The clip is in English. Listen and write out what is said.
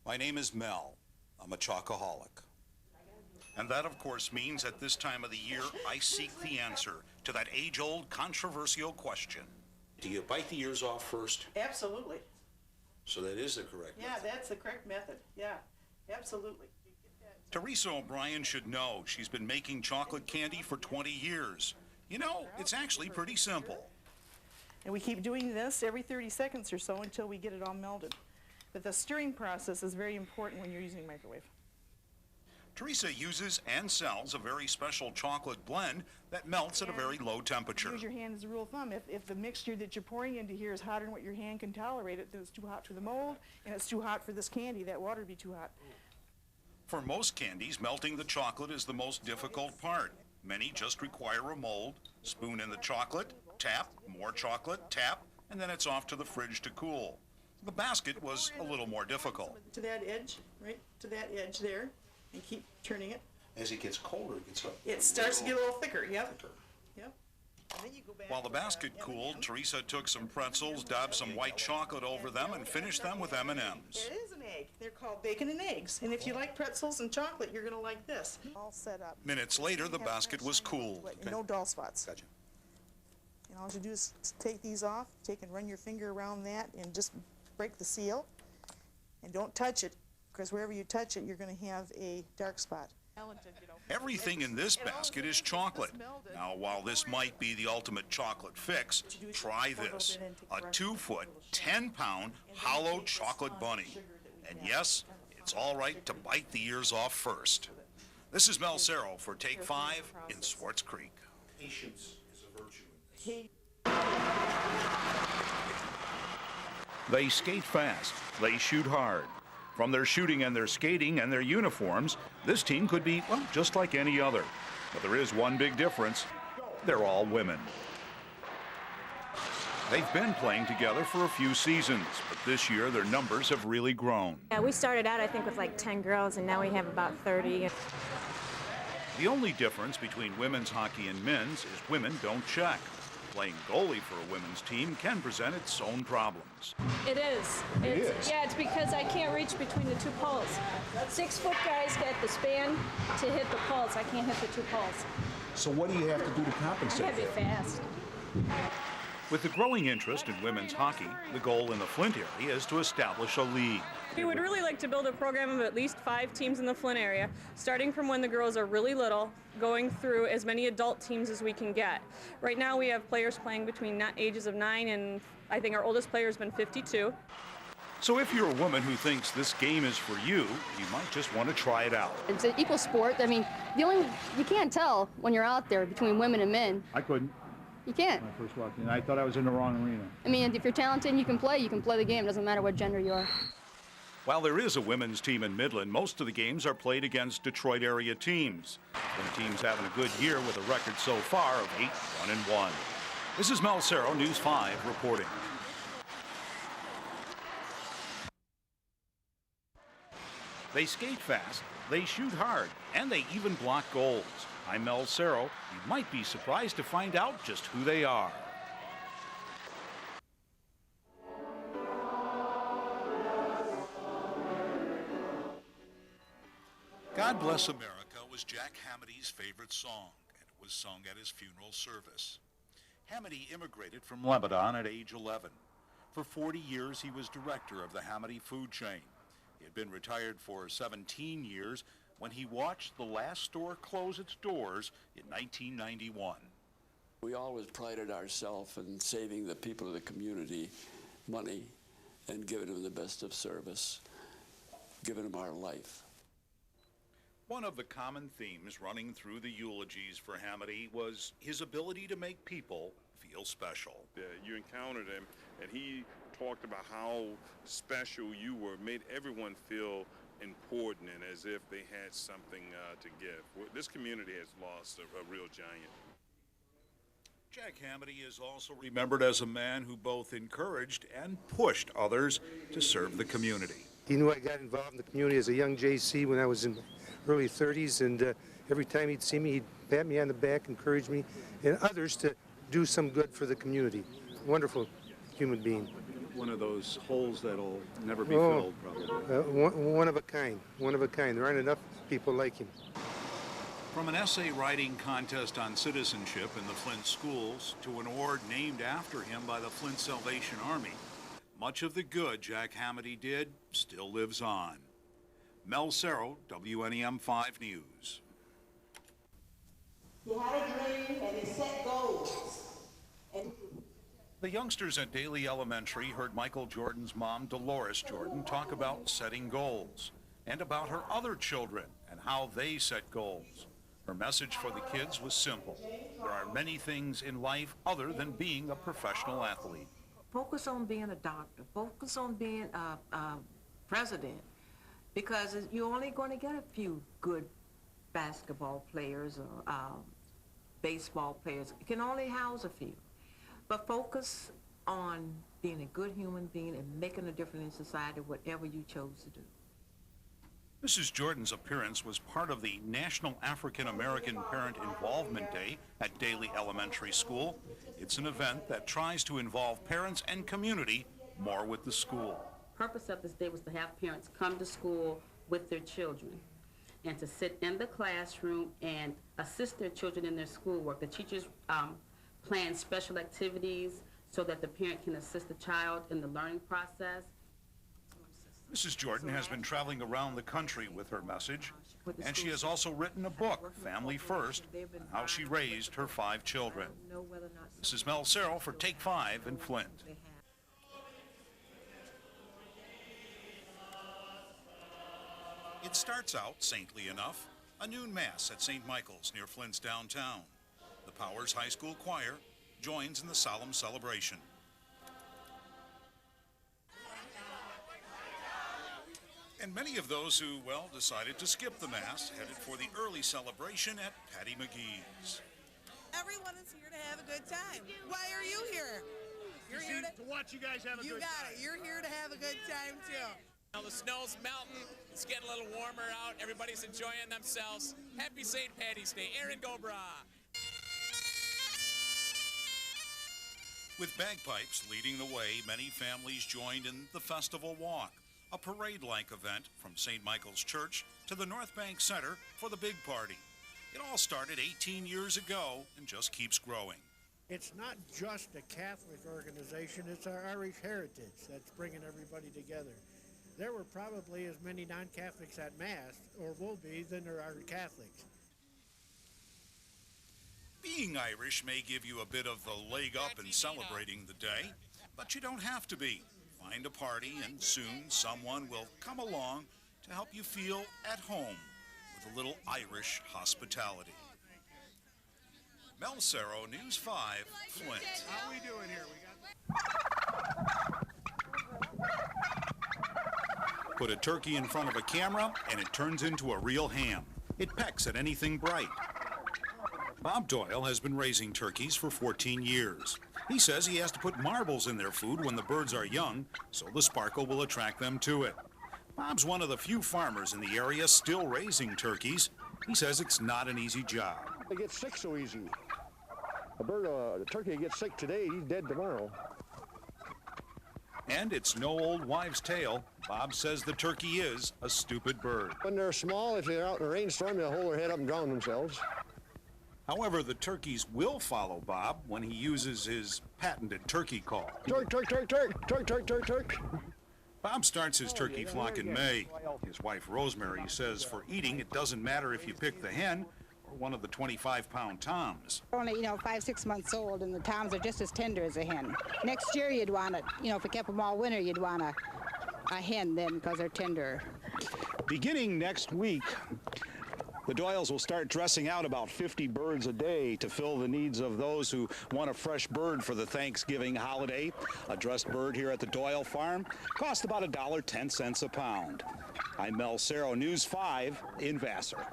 My name is Mel. I'm a chocoholic. And that, of course, means at this time of the year, I seek the answer to that age-old controversial question. Do you bite the ears off first? Absolutely. So that is the correct method. Yeah, that's the correct method. Yeah, absolutely. Teresa O'Brien should know. She's been making chocolate candy for 20 years. You know, it's actually pretty simple. And we keep doing this every 30 seconds or so until we get it all melted. But the stirring process is very important when you're using a microwave. Teresa uses and sells a very special chocolate blend that melts at a very low temperature. Use your hand as a rule of thumb. If the mixture that you're pouring into here is hotter than what your hand can tolerate it, then it's too hot for the mold, and it's too hot for this candy. That water would be too hot. For most candies, melting the chocolate is the most difficult part. Many just require a mold, spoon in the chocolate, tap, more chocolate, tap, and then it's off to the fridge to cool. The basket was a little more difficult. To that edge, right to that edge there, and keep turning it. As it gets colder, it starts to get a little thicker, yep. Yep. And then you go back. While the basket cooled, Teresa took some pretzels, dabbed some white chocolate over them, and finished them with M&Ms. It is an egg. They're called bacon and eggs. And if you like pretzels and chocolate, you're going to like this. All set up. Minutes later, the basket was cooled. No dull spots. Gotcha. And all you do is take these off, take and run your finger around that, and just break the seal. And don't touch it, because wherever you touch it, you're going to have a dark spot. Everything in this basket is chocolate. Now, while this might be the ultimate chocolate fix, try this. A 2-foot, 10-pound hollow chocolate bunny. And yes, it's all right to bite the ears off first. This is Mel Serow for Take 5 in Swartz Creek. Patience is a virtue. They skate fast. They shoot hard. From their shooting and their skating and their uniforms, this team could be, well, just like any other. But there is one big difference. They're all women. They've been playing together for a few seasons, but this year their numbers have really grown. Yeah, we started out, I think, with like 10 girls, and now we have about 30. The only difference between women's hockey and men's is women don't check. Playing goalie for a women's team can present its own problems. It is. Yeah, it's because I can't reach between the two poles. 6-foot guys get the span to hit the poles. I can't hit the 2 poles. So what do you have to do to compensate? I gotta be fast. With the growing interest in women's hockey, the goal in the Flint area is to establish a league. We would really like to build a program of at least 5 teams in the Flint area, starting from when the girls are really little, going through as many adult teams as we can get. Right now we have players playing between ages of 9 and I think our oldest player has been 52. So if you're a woman who thinks this game is for you, you might just want to try it out. It's an equal sport. I mean, you can't tell when you're out there between women and men. I couldn't. You can't. When I first walked in, I thought I was in the wrong arena. I mean, if you're talented and you can play the game. It doesn't matter what gender you are. While there is a women's team in Midland, most of the games are played against Detroit area teams. The team's having a good year with a record so far of 8-1-1. This is Mel Serow, News 5, reporting. They skate fast, they shoot hard, and they even block goals. I'm Mel Serow. You might be surprised to find out just who they are. God Bless America was Jack Hamety's favorite song, and it was sung at his funeral service. Hamety immigrated from Lebanon at age 11. For 40 years, he was director of the Hamety food chain. He had been retired for 17 years when he watched the last store close its doors in 1991. We always prided ourselves in saving the people of the community money and giving them the best of service, giving them our life. One of the common themes running through the eulogies for Hamety was his ability to make people feel special. You encountered him, and he talked about how special you were, made everyone feel important and as if they had something to give. This community has lost a real giant. Jack Hamety is also remembered as a man who both encouraged and pushed others to serve the community. He knew I got involved in the community as a young JC when I was in early 30s, and every time he'd see me, he'd pat me on the back, encourage me, and others to do some good for the community. Wonderful human being. one of those holes that'll never be filled, probably. One of a kind. One of a kind. There aren't enough people like him. From an essay writing contest on citizenship in the Flint schools to an award named after him by the Flint Salvation Army, much of the good Jack Hamady did still lives on. Mel Serow, WNEM 5 News. He had a dream and he set goals. The youngsters at Daly Elementary heard Michael Jordan's mom, Dolores Jordan, talk about setting goals and about her other children and how they set goals. Her message for the kids was simple. There are many things in life other than being a professional athlete. Focus on being a doctor. Focus on being a president, because you're only going to get a few good basketball players or baseball players. You can only house a few. But focus on being a good human being and making a difference in society, whatever you chose to do. Mrs. Jordan's appearance was part of the National African American Parent Involvement Day at Daly Elementary School. It's an event that tries to involve parents and community more with the school. The purpose of this day was to have parents come to school with their children and to sit in the classroom and assist their children in their schoolwork. The teachers plan special activities so that the parent can assist the child in the learning process. Mrs. Jordan has been traveling around the country with her message, and she has also written a book, Family First, on how she raised her 5 children. This is Mel Serow for Take 5 in Flint. It starts out saintly enough, a noon mass at St. Michael's near Flint's downtown. The Powers High School Choir joins in the solemn celebration. And many of those who, well, decided to skip the mass headed for the early celebration at Patty McGee's. Everyone is here to have a good time. Why are you here? You're here to watch you guys have a good time. You got it. You're here to have a good time, too. Now the snow's melting. It's getting a little warmer out. Everybody's enjoying themselves. Happy St. Patty's Day. Aaron Gobra. With bagpipes leading the way, many families joined in the Festival Walk, a parade-like event from St. Michael's Church to the North Bank Center for the big party. It all started 18 years ago and just keeps growing. It's not just a Catholic organization, it's our Irish heritage that's bringing everybody together. There were probably as many non-Catholics at Mass, or will be, than there are Catholics. Being Irish may give you a bit of the leg up in celebrating the day, but you don't have to be. Find a party and soon someone will come along to help you feel at home with a little Irish hospitality. Mel Serow, News 5, Flint. How are we doing here? Put a turkey in front of a camera and it turns into a real ham. It pecks at anything bright. Bob Doyle has been raising turkeys for 14 years. He says he has to put marbles in their food when the birds are young, so the sparkle will attract them to it. Bob's one of the few farmers in the area still raising turkeys. He says it's not an easy job. They get sick so easy. A turkey gets sick today, he's dead tomorrow. And it's no old wives' tale. Bob says the turkey is a stupid bird. When they're small, if they're out in a rainstorm, they'll hold their head up and drown themselves. However, the turkeys will follow Bob when he uses his patented turkey call. Turk, turk, turk, turk, turk, turk, turk, turk. Bob starts his turkey flock in May. His wife, Rosemary, says for eating, it doesn't matter if you pick the hen or one of the 25-pound toms. Only, 5, 6 months old, and the toms are just as tender as a hen. Next year, you'd want it, if you kept them all winter, you'd want a hen then because they're tender. Beginning next week, the Doyles will start dressing out about 50 birds a day to fill the needs of those who want a fresh bird for the Thanksgiving holiday. A dressed bird here at the Doyle Farm costs about $1.10 a pound. I'm Mel Serow, News 5 in Vassar.